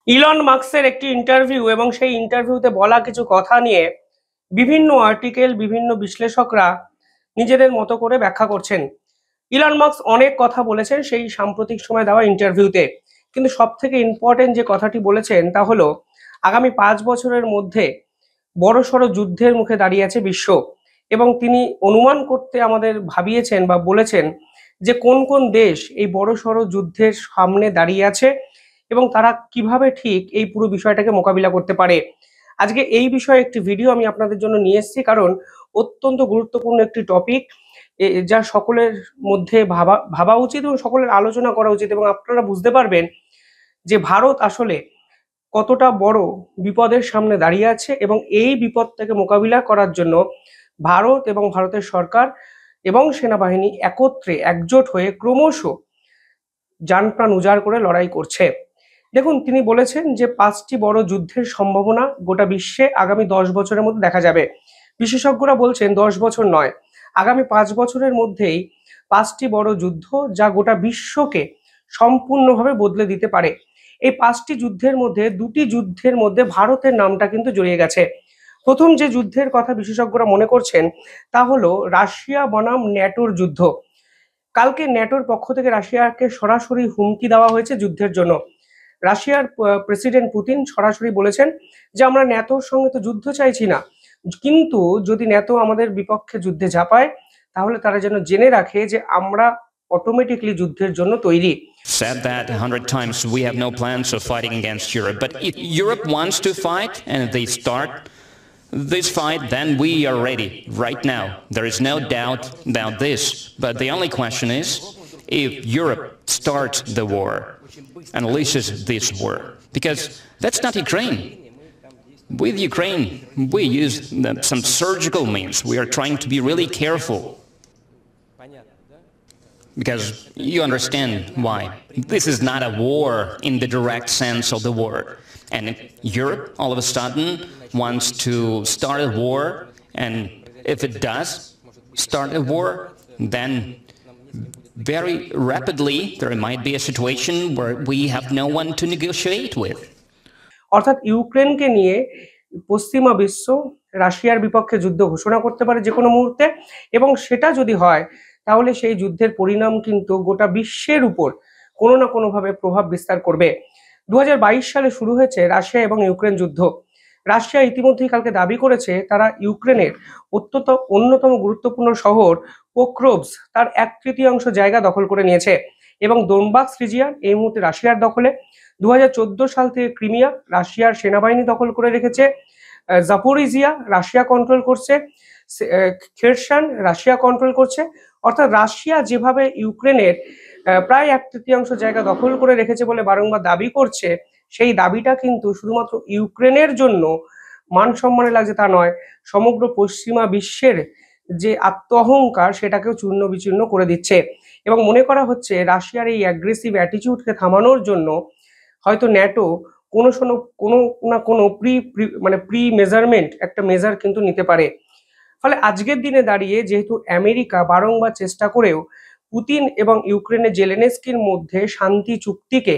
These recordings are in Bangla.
ইলন মাস্কের একটি ইন্টারভিউ এবং সেই ইন্টারভিউতে বলা কিছু কথা নিয়ে বিভিন্ন আর্টিকেল, বিভিন্ন বিশ্লেষকরা নিজেদের মতো করে ব্যাখ্যা করছেন। ইলন মাস্ক অনেক কথা বলেছেন সেই সাম্প্রতিক সময় দেওয়া ইন্টারভিউতে, কিন্তু সব থেকে ইম্পর্টেন্ট যে কথাটি বলেছেন তা হলো আগামী 5 বছরের মধ্যে বড়সড় যুদ্ধের মুখে দাঁড়িয়ে আছে বিশ্ব। এবং তিনি অনুমান করতে আমাদের ভাবিয়েছেন বা বলেছেন যে কোন কোন দেশ এই বড়সড় যুদ্ধের সামনে দাঁড়িয়ে আছে এবং তারা কিভাবে ঠিক এই পুরো বিষয়টাকে মোকাবিলা করতে পারে। আজকে এই বিষয়ে একটি ভিডিও আমি আপনাদের জন্য নিয়ে এসেছি, কারণ অত্যন্ত গুরুত্বপূর্ণ একটি টপিক, যা সকলের মধ্যে ভাবা ভাবা উচিত এবং সকলের আলোচনা করা উচিত, এবং আপনারা বুঝতে পারবেন যে ভারত আসলে কতটা বড় বিপদের সামনে দাঁড়িয়ে আছে এবং এই বিপদটাকে মোকাবিলা করার জন্য ভারত এবং ভারতের সরকার এবং সেনাবাহিনী একত্রে একজোট হয়ে ক্রমশ জানপ্রাণ উজাড় করে লড়াই করছে। দেখুন, তিনি বলেছেন যে 5টি বড় যুদ্ধের সম্ভাবনা গোটা বিশ্বে আগামী 10 বছরের মধ্যে দেখা যাবে। বিশেষজ্ঞরা বলছেন 10 বছর নয়, আগামী 5 বছরের মধ্যেই 5টি বড় যুদ্ধ, যা গোটা বিশ্বকে সম্পূর্ণভাবে বদলে দিতে পারে। এই 5টি যুদ্ধের মধ্যে 2টি যুদ্ধের মধ্যে ভারতের নামটা কিন্তু জড়িয়ে গেছে। প্রথম যে যুদ্ধের কথা বিশেষজ্ঞরা মনে করছেন তা হলো রাশিয়া বনাম ন্যাটোর যুদ্ধ। কালকে ন্যাটোর পক্ষ থেকে রাশিয়াকে সরাসরি হুমকি দেওয়া হয়েছে যুদ্ধের জন্য। রাশিয়ার প্রেসিডেন্ট পুতিন সরাসরি বলেছেন যে আমরা ন্যাটোর সঙ্গে তো যুদ্ধ চাইছি না, কিন্তু যদি ন্যাটো আমাদের বিপক্ষে যুদ্ধে ঝাঁপায় তাহলে তারা যেন জেনে রাখে যে আমরা অটোমেটিকলি যুদ্ধের জন্য তৈরি। Said that 100 times. We have no plans of fighting against Europe, but if Europe wants to fight and if they start this fight, then we are ready right now. There is no doubt about this, but the only question is if Europe starts the war, unleashes this war, because that's not Ukraine. With Ukraine, we use some surgical means. We are trying to be really careful, because you understand why. This is not a war in the direct sense of the word. And Europe, all of a sudden, wants to start a war, and if it does start a war, then very rapidly there might be a situation where we have no one to negotiate with. অর্থাৎ ইউক্রেনকে নিয়ে পশ্চিমা বিশ্ব রাশিয়ার বিপক্ষে যুদ্ধ ঘোষণা করতে পারে যে কোনো মুহূর্তে, এবং সেটা যদি হয় তাহলে সেই যুদ্ধের পরিণাম কিন্তু গোটা বিশ্বের উপর কোনো না কোনোভাবে প্রভাব বিস্তার করবে। 2022 সালে শুরু হয়েছে রাশিয়া এবং ইউক্রেন যুদ্ধ। রাশিয়া ইতিমধ্যেই কালকে দাবি করেছে তারা ইউক্রেনের অন্যতম গুরুত্বপূর্ণ শহর পোক্রোভস তার 1/3 জায়গা দখল করে নিয়েছে, এবং দোনবাস রিজিয়ন এই মুহূর্তে রাশিয়ার দখলে। 2014 সাল থেকে ক্রিমিয়া রাশিয়ার সেনাবাহিনী দখল করে রেখেছে, জাপোরিজিয়া রাশিয়া কন্ট্রোল করছে, খেরসন রাশিয়া কন্ট্রোল করছে। অর্থাৎ রাশিয়া যেভাবে ইউক্রেনের প্রায় 1/3 জায়গা দখল করে রেখেছে বলে বারংবার দাবি করছে, সেই দাবিটা কিন্তু শুধুমাত্র ইউক্রেনের জন্য মান সম্মানে লাগছে তা নয়, সমগ্র পশ্চিমা বিশ্বের যে আত্ম অহংকার সেটাকেও চূর্ণ বিচূর্ণ করে দিচ্ছে। এবং মনে করা হচ্ছে রাশিয়ার এই অ্যাগ্রেসিভ অ্যাটিটিউডকে থামানোর জন্য হয়তো ন্যাটো কোনো না কোনো প্রি মেজারমেন্ট একটা মেজার কিন্তু নিতে পারে। ফলে আজকের দিনে দাঁড়িয়ে যেহেতু আমেরিকা বারংবার চেষ্টা করেও পুতিন এবং ইউক্রেনের জেলেনস্কির মধ্যে শান্তি চুক্তিকে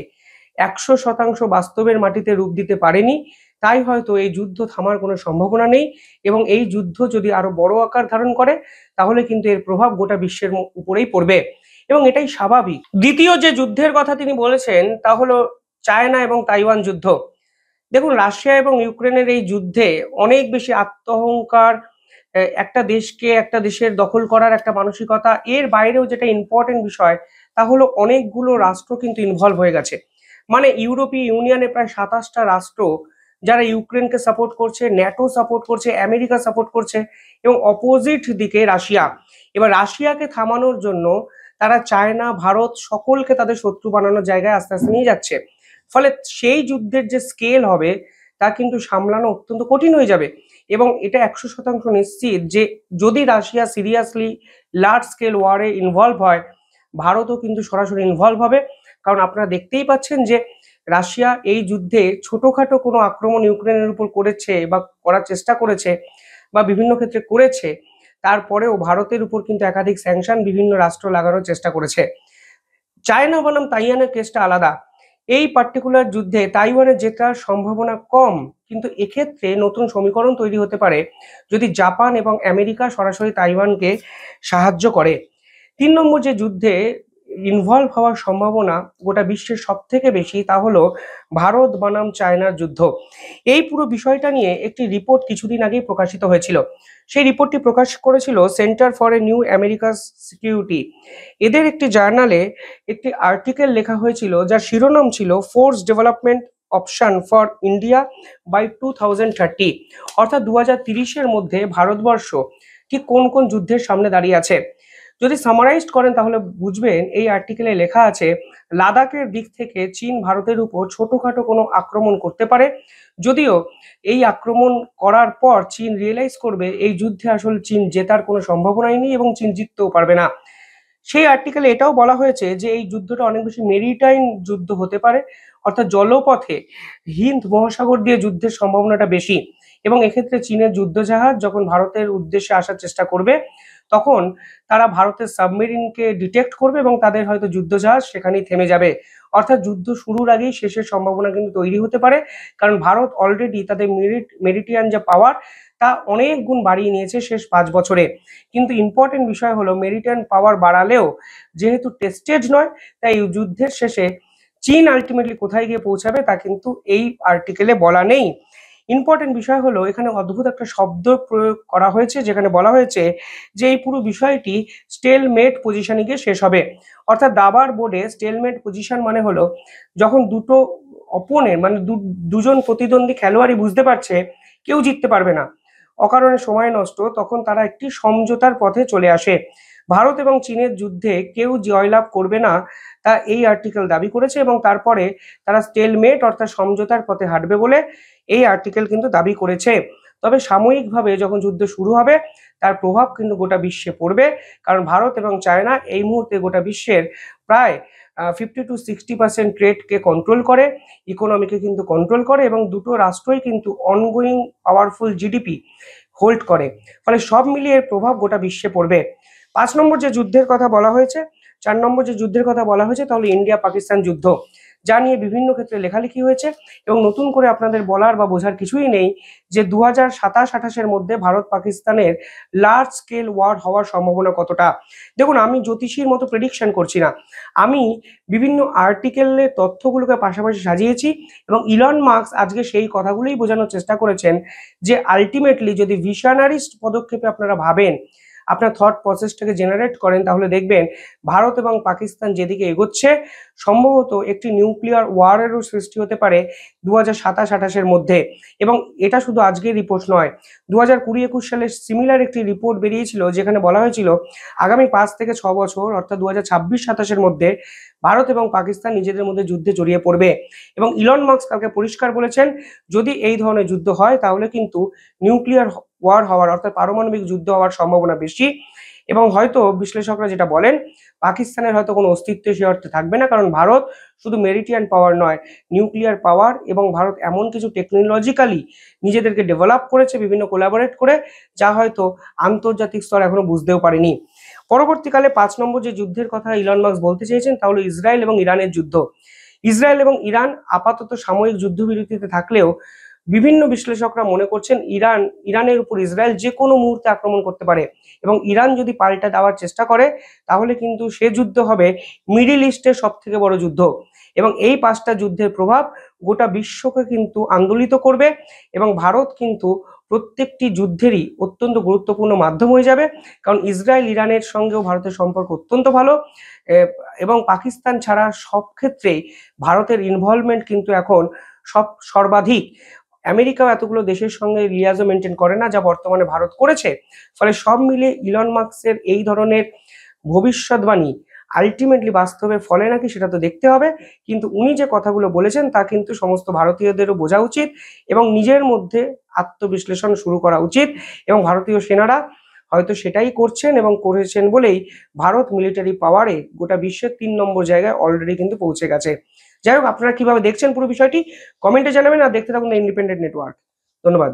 100% বাস্তবের মাটিতে রূপ দিতে পারেনি, তাই হয়তো এই যুদ্ধ থামার কোনো সম্ভাবনা নেই, এবং এই যুদ্ধ যদি আরো বড় আকার ধারণ করে তাহলে কিন্তু এর প্রভাব গোটা বিশ্বের উপরেই পড়বে, এবং এটাই স্বাভাবিক। দ্বিতীয় যে যুদ্ধের কথা তিনি বলেছেন তা হলো চায়না এবং তাইওয়ান যুদ্ধ। দেখুন, রাশিয়া এবং ইউক্রেনের এই যুদ্ধে অনেক বেশি আত্মঅহংকার, একটা দেশের দখল করার একটা মানসিকতা, এর বাইরেও যেটা ইম্পর্টেন্ট বিষয় তা হলো অনেকগুলো রাষ্ট্র কিন্তু ইনভলভ হয়ে গেছে। মানে ইউরোপীয় ইউনিয়নে প্রায় 27টা রাষ্ট্র যারা ইউক্রেনকে সাপোর্ট করছে, ন্যাটো সাপোর্ট করছে, আমেরিকা সাপোর্ট করছে, এবং অপোজিট দিকে রাশিয়া। এবার রাশিয়াকে থামানোর জন্য তারা চায়না, ভারত সকলকে তাদের শত্রু বানানোর জায়গায় আস্তে আস্তে নিয়ে যাচ্ছে। ফলে সেই যুদ্ধের যে স্কেল হবে তা কিন্তু সামলানো অত্যন্ত কঠিন হয়ে যাবে, এবং এটা 100% নিশ্চিত যে যদি রাশিয়া সিরিয়াসলি লার্জ স্কেল ওয়ারে ইনভলভ হয়, ভারতও কিন্তু সরাসরি ইনভলভ হবে। কারণ আপনারা দেখতেই পাচ্ছেন যে রাশিয়া এই যুদ্ধে ছোটখাটো কোনো আক্রমণ ইউক্রেনের উপর করেছে বা করার চেষ্টা করেছে বা বিভিন্ন ক্ষেত্রে করেছে, তারপরেও ভারতের উপর কিন্তু একাধিক স্যাংশন বিভিন্ন রাষ্ট্র লাগানোর চেষ্টা করেছে। চায়না বনাম তাইওয়ানের কেসটা আলাদা। এই পার্টিকুলার যুদ্ধে তাইওয়ানে জেতার সম্ভাবনা কম, কিন্তু এক্ষেত্রে নতুন সমীকরণ তৈরি হতে পারে যদি জাপান এবং আমেরিকা সরাসরি তাইওয়ানকে সাহায্য করে। 3 নম্বর যে যুদ্ধে ইনভলভ হওয়ার সম্ভাবনা গোটা বিশ্বের সব থেকে বেশি, তা হলো ভারত বনাম চায়নার যুদ্ধ। এই পুরো বিষয়টা নিয়ে একটি রিপোর্ট কিছুদিন আগেই প্রকাশিত হয়েছিল। সেই রিপোর্টটি প্রকাশ করেছিল centre for a new Americas security. এদের একটি জার্নালে একটি আর্টিকেল লেখা হয়েছিল যার শিরোনাম ছিল force development option for India by 2030, অর্থাৎ 2030-এর মধ্যে ভারতবর্ষ ঠিক কোন কোন যুদ্ধের সামনে দাঁড়িয়ে আছে। যদি সামারাইজড করেন তাহলে বুঝবেন এই আর্টিকেলে লেখা আছে লাদাখের দিক থেকে চীন ভারতের উপর ছোটখাটো কোনো আক্রমণ করতে পারে, যদিও এই আক্রমণ করার পর চীন রিয়েলাইজ করবে এই যুদ্ধে আসলে চীন জেতার কোনো সম্ভাবনাই নেই এবং চীন জিততেও পারবে না। সেই আর্টিকেলে এটাও বলা হয়েছে যে এই যুদ্ধটা অনেক বেশি মেরিটাইম যুদ্ধ হতে পারে, অর্থাৎ জলপথে হিন্দ মহাসাগর দিয়ে যুদ্ধের সম্ভাবনাটা বেশি, এবং এক্ষেত্রে চীনের যুদ্ধজাহাজ যখন ভারতের উদ্দেশ্যে আসার চেষ্টা করবে তখন তারা ভারতের সাবমেরিনকে ডিটেক্ট করবে এবং তাদের হয়তো যুদ্ধজাহাজ সেখানেই থেমে যাবে। অর্থাৎ যুদ্ধ শুরুর আগেই শেষের সম্ভাবনা কিন্তু তৈরি হতে পারে, কারণ ভারত অলরেডি তাদের মেরিটিয়ান যে পাওয়ার তা অনেক গুণ বাড়িয়ে নিয়েছে শেষ 5 বছরে। কিন্তু ইম্পর্টেন্ট বিষয় হলো মেরিটাইম পাওয়ার বাড়ালেও যেহেতু টেস্টেড নয়, তাই এই যুদ্ধের শেষে চীন আলটিমেটলি কোথায় গিয়ে পৌঁছাবে তা কিন্তু এই আর্টিকেলে বলা নেই। ইম্পর্টেন্ট বিষয় হলো এখানে অদ্ভুত একটা শব্দ প্রয়োগ করা হয়েছে, যেখানে বলা হয়েছে যে এই পুরো বিষয়টি স্টেলমেট পজিশনে গিয়ে শেষ হবে। অর্থাৎ দাবার বোর্ডে স্টেলমেট পজিশন মানে হলো যখন দুটো অপোনেন্ট মানে দুজন প্রতিদ্বন্দ্বী খেলোয়াড়ই বুঝতে পারছে কেউ জিততে পারবে না, অকারণে সময় নষ্ট, তখন তারা একটি সমঝোতার পথে চলে আসে। ভারত এবং চীনের যুদ্ধে কেউ জয়লাভ করবে না তা এই আর্টিকেল দাবি করেছে, এবং তারপরে তারা স্টেলমেট অর্থাৎ সমঝোতার পথে হাঁটবে বলে এই আর্টিকেল কিন্তু দাবি করেছে। তবে সাময়িকভাবে যখন যুদ্ধ শুরু হবে তার প্রভাব কিন্তু গোটা বিশ্বে পড়বে, কারণ ভারত এবং চায়না এই মুহূর্তে গোটা বিশ্বের প্রায় 50 to 60% ট্রেডকে কন্ট্রোল করে, ইকোনমিকে কিন্তু কন্ট্রোল করে, এবং দুটো রাষ্ট্রই কিন্তু অনগোয়িং পাওয়ারফুল জিডিপি হোল্ড করে। ফলে সব মিলিয়ে এর প্রভাব গোটা বিশ্বে পড়বে। 5 নম্বর যে যুদ্ধের কথা বলা হয়েছে, 4 নম্বর যে যুদ্ধের কথা বলা হয়েছে তাহলে ইন্ডিয়া পাকিস্তান যুদ্ধ, যা নিয়ে বিভিন্ন ক্ষেত্রে লেখালেখি হয়েছে, এবং নতুন করে আপনাদের বলার বা বোঝার কিছুই নেই যে 2027-28-এর মধ্যে ভারত পাকিস্তানের লার্জ স্কেল ওয়ার হওয়ার সম্ভাবনা কতটা। দেখুন, আমি জ্যোতিষীর মতো প্রেডিকশন করছি না, আমি বিভিন্ন আর্টিকেলের তথ্যগুলোকে পাশাপাশি সাজিয়েছি, এবং ইলন মাস্ক আজকে সেই কথাগুলোই বোঝানোর চেষ্টা করেছেন যে আলটিমেটলি যদি ভিশনারিস্ট পদক্ষেপে আপনারা ভাবেন, আপনার থট প্রসেসটাকে জেনারেট করেন, তাহলে দেখবেন ভারত এবং পাকিস্তান যেদিকে এগোচ্ছে সম্ভবত একটি নিউক্লিয়ার ওয়ারেরও সৃষ্টি হতে পারে 2027-28-এর মধ্যে। এবং এটা শুধু আজকের রিপোর্ট নয়, 2020-21 সালে সিমিলার একটি রিপোর্ট বেরিয়েছিল যেখানে বলা হয়েছিল আগামী 5 থেকে 6 বছর অর্থাৎ 2026-27-এর মধ্যে ভারত এবং পাকিস্তান নিজেদের মধ্যে যুদ্ধে জড়িয়ে পড়বে। এবং ইলন মাস্ক কালকে পরিষ্কার বলেছেন যদি এই ধরনের যুদ্ধ হয় তাহলে কিন্তু নিউক্লিয়ার ওয়ার হওয়ার অর্থাৎ পারমাণবিক যুদ্ধ হওয়ার সম্ভাবনা বেশি, এবং হয়তো বিশ্লেষকরা যেটা বলেন পাকিস্তানের হয়তো কোনো অস্তিত্ব সে অর্থে থাকবে না, কারণ ভারত শুধু মেরিটিয়ান পাওয়ার নয়, নিউক্লিয়ার পাওয়ার, এবং ভারত এমন কিছু টেকনোলজিক্যালি নিজেদেরকে ডেভেলপ করেছে বিভিন্ন কোলাবোরেট করে, যা হয়তো আন্তর্জাতিক স্তর এখনো বুঝতেও পারেনি। পরবর্তীকালে 5 নম্বর যে যুদ্ধের কথা ইলন মাস্ক বলতে চেয়েছেন তা হলো ইসরায়েল এবং ইরানের যুদ্ধ। ইসরায়েল এবং ইরান আপাতত সাময়িক যুদ্ধবিরতিতে থাকলেও বিভিন্ন বিশ্লেষকরা মনে করছেন ইরানের উপর ইসরায়েল যে কোনো মুহূর্তে আক্রমণ করতে পারে, এবং ইরান যদি পাল্টা দেওয়ার চেষ্টা করে তাহলে কিন্তু সে যুদ্ধ হবে মিডিল ইস্টের সব থেকে বড় যুদ্ধ, এবং এই 5টা যুদ্ধের প্রভাব গোটা বিশ্বকে কিন্তু আন্দোলিত করবে, এবং ভারত কিন্তু প্রত্যেকটি যুদ্ধেরই অত্যন্ত গুরুত্বপূর্ণ মাধ্যম হয়ে যাবে, কারণ ইসরায়েল ইরানের সঙ্গেও ভারতের সম্পর্ক অত্যন্ত ভালো, এবং পাকিস্তান ছাড়া সব ক্ষেত্রেই ভারতের ইনভলভমেন্ট কিন্তু এখন সর্বাধিক। আমেরিকাও এতগুলো দেশের সঙ্গে লিয়াজো মেনটেন করে না যা বর্তমানে ভারত করেছে। ফলে সব মিলে ইলন মাস্কের এই ধরনের ভবিষ্যৎবাণী আলটিমেটলি বাস্তবে ফলে নাকি সেটা তো দেখতে হবে, কিন্তু উনি যে কথাগুলো বলেছেন তা কিন্তু সমস্ত ভারতীয়দেরও বোঝা উচিত এবং নিজের মধ্যে আত্মবিশ্লেষণ শুরু করা উচিত, এবং ভারতীয় সেনারা হয়তো সেটাই করছেন এবং করেছেন বলেই ভারত মিলিটারি পাওয়ারে গোটা বিশ্বের 3 নম্বর জায়গায় অলরেডি কিন্তু পৌঁছে গেছে। যাই হোক, আপনারা কিভাবে দেখছেন পুরো বিষয়টি কমেন্টে জানাবেন, আর দেখতে থাকুন দ্য ইন্ডিপেন্ডেন্ট নেটওয়ার্ক। ধন্যবাদ।